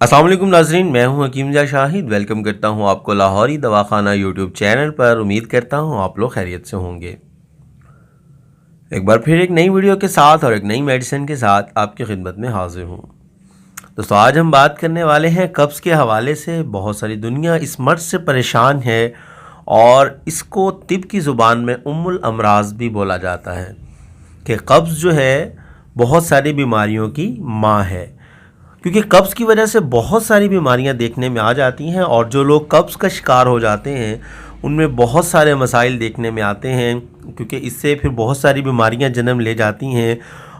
अस्सलाम वालेकुम नाज़रीन, मैं हूं हकीम जा शाहिद। वेलकम करता हूं आपको लाहौरी दवाखाना यूट्यूब चैनल पर। उम्मीद करता हूं आप लोग खैरियत से होंगे। एक बार फिर एक नई वीडियो के साथ और एक नई मेडिसिन के साथ आपकी खिदमत में हाजिर हूं। दोस्तों, आज हम बात करने वाले हैं कब्ज़ के हवाले से। बहुत सारी दुनिया इस मर्ज़ से परेशान है और इसको तिब की ज़ुबान में उम्मुल अमराज़ भी बोला जाता है कि कब्ज़ जो है बहुत सारी बीमारियों की माँ है, क्योंकि कब्ज़ की वजह से बहुत सारी बीमारियां देखने में आ जाती हैं। और जो लोग कब्ज़ का शिकार हो जाते हैं उनमें बहुत सारे मसाइल देखने में आते हैं, क्योंकि इससे फिर बहुत सारी बीमारियां जन्म ले जाती हैं।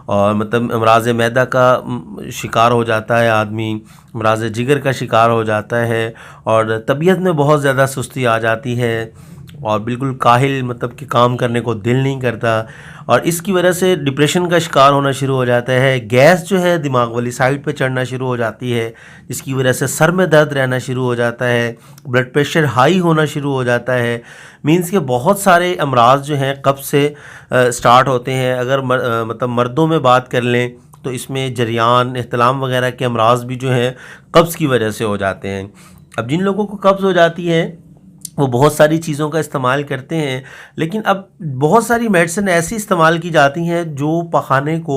और मतलब अमराज़ मैदा का शिकार हो जाता है आदमी, अमराज़ जिगर का शिकार हो जाता है और तबीयत में बहुत ज़्यादा सुस्ती आ जाती है और बिल्कुल काहिल, मतलब कि काम करने को दिल नहीं करता। और इसकी वजह से डिप्रेशन का शिकार होना शुरू हो जाता है। गैस जो है दिमाग वाली साइड पे चढ़ना शुरू हो जाती है, जिसकी वजह से सर में दर्द रहना शुरू हो जाता है, ब्लड प्रेशर हाई होना शुरू हो जाता है। मींस के बहुत सारे अमराज जो हैं कब्ज़ से स्टार्ट होते हैं। अगर मतलब मर्दों में बात कर लें तो इसमें जरियान, एहतलाम वगैरह के अमराज भी जो हैं कब्ज़ की वजह से हो जाते हैं। अब जिन लोगों को कब्ज़ हो जाती है वो बहुत सारी चीज़ों का इस्तेमाल करते हैं, लेकिन अब बहुत सारी मेडिसिन ऐसी इस्तेमाल की जाती हैं जो पखाने को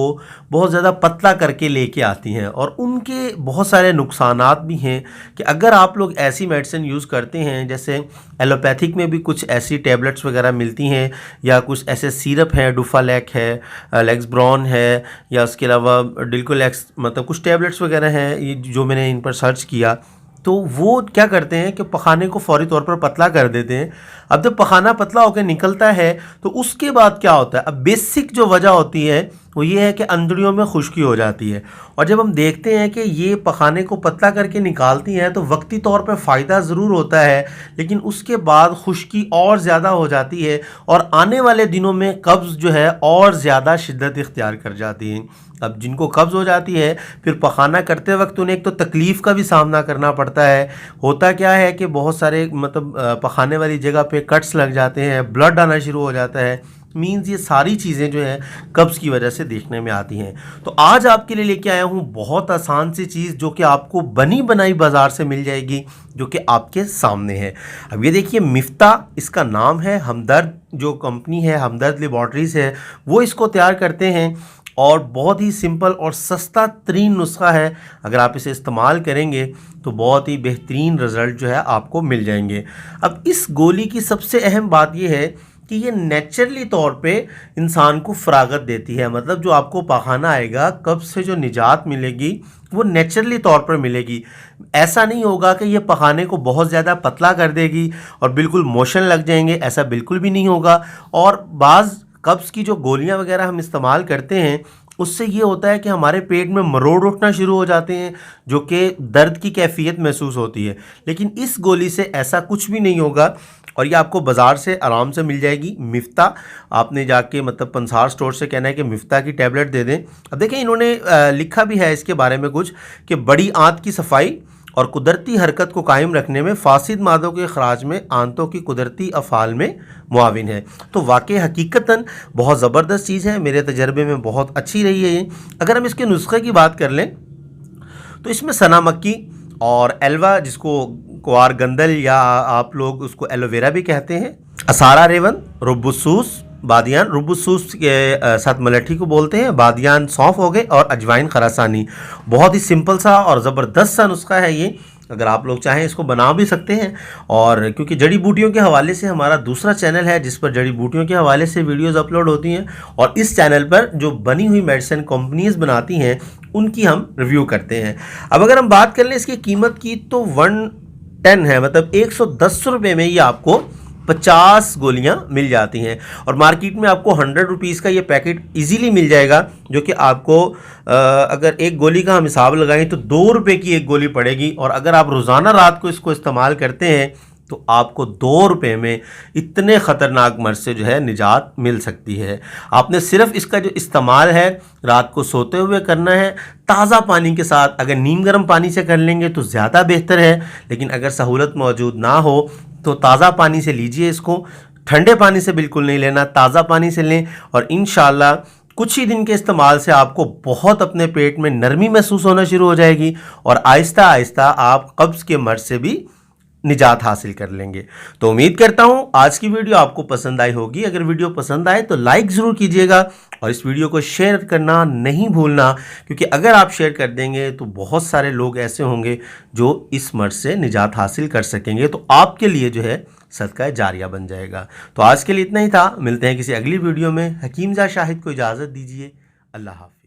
बहुत ज़्यादा पतला करके लेके आती हैं, और उनके बहुत सारे नुकसानात भी हैं कि अगर आप लोग ऐसी मेडिसिन यूज़ करते हैं, जैसे एलोपैथिक में भी कुछ ऐसी टैबलेट्स वगैरह मिलती हैं या कुछ ऐसे सिरप हैं, डुफालेक है, लेक्सब्रॉन है, या उसके अलावा डिल्कोलेक्स, मतलब कुछ टैबलेट्स वगैरह हैं ये जो मैंने इन पर सर्च किया, तो वो क्या करते हैं कि पखाने को फौरी तौर पर पतला कर देते हैं। अब जब पखाना पतला होकर निकलता है तो उसके बाद क्या होता है, अब बेसिक जो वजह होती है वो ये है कि अंदड़ियों में खुश्की हो जाती है। और जब हम देखते हैं कि ये पखाने को पतला करके निकालती हैं तो वक्ती तौर पर फ़ायदा ज़रूर होता है, लेकिन उसके बाद खुश्की और ज़्यादा हो जाती है और आने वाले दिनों में कब्ज़ जो है और ज़्यादा शिद्दत इख्तियार कर जाती है। अब जिनको कब्ज़ हो जाती है फिर पखाना करते वक्त उन्हें एक तो तकलीफ़ का भी सामना करना पड़ता है। होता क्या है कि बहुत सारे मतलब पखाने वाली जगह पे कट्स लग जाते हैं, ब्लड आना शुरू हो जाता है। मीन्स ये सारी चीज़ें जो है कब्ज़ की वजह से देखने में आती हैं। तो आज आपके लिए लेके आया हूँ बहुत आसान सी चीज़ जो कि आपको बनी बनाई बाज़ार से मिल जाएगी, जो कि आपके सामने है। अब ये देखिए, मिफ्ता इसका नाम है। हमदर्द जो कंपनी है, हमदर्द लेबॉर्ट्रीज़ है, वो इसको तैयार करते हैं और बहुत ही सिंपल और सस्ता तरीन नुस्खा है। अगर आप इसे इस्तेमाल करेंगे तो बहुत ही बेहतरीन रिज़ल्ट जो है आपको मिल जाएंगे। अब इस गोली की सबसे अहम बात यह है कि ये नेचुरली तौर पे इंसान को फरागत देती है। मतलब जो आपको पखाना आएगा, कब्ज़ से जो निजात मिलेगी वो नेचुरली तौर पर मिलेगी। ऐसा नहीं होगा कि ये पखाने को बहुत ज़्यादा पतला कर देगी और बिल्कुल मोशन लग जाएंगे, ऐसा बिल्कुल भी नहीं होगा। और बाज़ कब्ज़ की जो गोलियां वगैरह हम इस्तेमाल करते हैं उससे ये होता है कि हमारे पेट में मरोड़ उठना शुरू हो जाते हैं, जो कि दर्द की कैफियत महसूस होती है। लेकिन इस गोली से ऐसा कुछ भी नहीं होगा और ये आपको बाज़ार से आराम से मिल जाएगी। मिफ्ता, आपने जाके मतलब पंसार स्टोर से कहना है कि मिफ्ता की टैबलेट दे दें। अब देखें, इन्होंने लिखा भी है इसके बारे में कुछ कि बड़ी आंत की सफाई और कुदरती हरकत को कायम रखने में, फासिद मादों के खराज में आंतों की कुदरती अफ़ाल में मुआविन है। तो वाकई हकीकतन बहुत ज़बरदस्त चीज़ है, मेरे तजर्बे में बहुत अच्छी रही है ये। अगर हम इसके नुस्खे की बात कर लें तो इसमें सना मक्की और एल्वा, जिसको कुआर गंदल या आप लोग उसको एलोवेरा भी कहते हैं, असारा रेवन, रुबुसूस, बादियान, रुबुसूस के साथ मलठी को बोलते हैं, बादियान सौंफ हो गए, और अजवाइन खरासानी। बहुत ही सिंपल सा और ज़बरदस्त सा नुस्खा है ये। अगर आप लोग चाहें इसको बना भी सकते हैं। और क्योंकि जड़ी बूटियों के हवाले से हमारा दूसरा चैनल है जिस पर जड़ी बूटियों के हवाले से वीडियोस अपलोड होती हैं, और इस चैनल पर जो बनी हुई मेडिसिन कंपनीज बनाती हैं उनकी हम रिव्यू करते हैं। अब अगर हम बात कर लें इसकी कीमत की तो 110 है, मतलब 110 रुपये में ये आपको 50 गोलियां मिल जाती हैं। और मार्केट में आपको 100 रुपीज़ का ये पैकेट इजीली मिल जाएगा, जो कि आपको अगर एक गोली का हम हिसाब लगाएं तो 2 रुपये की एक गोली पड़ेगी। और अगर आप रोज़ाना रात को इसको इस्तेमाल करते हैं तो आपको 2 रुपये में इतने ख़तरनाक मर्ज़ से जो है निजात मिल सकती है। आपने सिर्फ इसका जो इस्तेमाल है रात को सोते हुए करना है, ताज़ा पानी के साथ। अगर नीम गर्म पानी से कर लेंगे तो ज़्यादा बेहतर है, लेकिन अगर सहूलत मौजूद ना हो तो ताज़ा पानी से लीजिए इसको। ठंडे पानी से बिल्कुल नहीं लेना, ताज़ा पानी से लें और इंशाअल्लाह कुछ ही दिन के इस्तेमाल से आपको बहुत अपने पेट में नरमी महसूस होना शुरू हो जाएगी और आहिस्ता आहिस्ता आप कब्ज़ के मर्ज से भी निजात हासिल कर लेंगे। तो उम्मीद करता हूं आज की वीडियो आपको पसंद आई होगी। अगर वीडियो पसंद आए तो लाइक ज़रूर कीजिएगा और इस वीडियो को शेयर करना नहीं भूलना, क्योंकि अगर आप शेयर कर देंगे तो बहुत सारे लोग ऐसे होंगे जो इस मर्ज से निजात हासिल कर सकेंगे, तो आपके लिए जो है सदका जारिया बन जाएगा। तो आज के लिए इतना ही था, मिलते हैं किसी अगली वीडियो में। हकीम जा शाहिद को इजाज़त दीजिए। अल्लाह हाफ़िज़।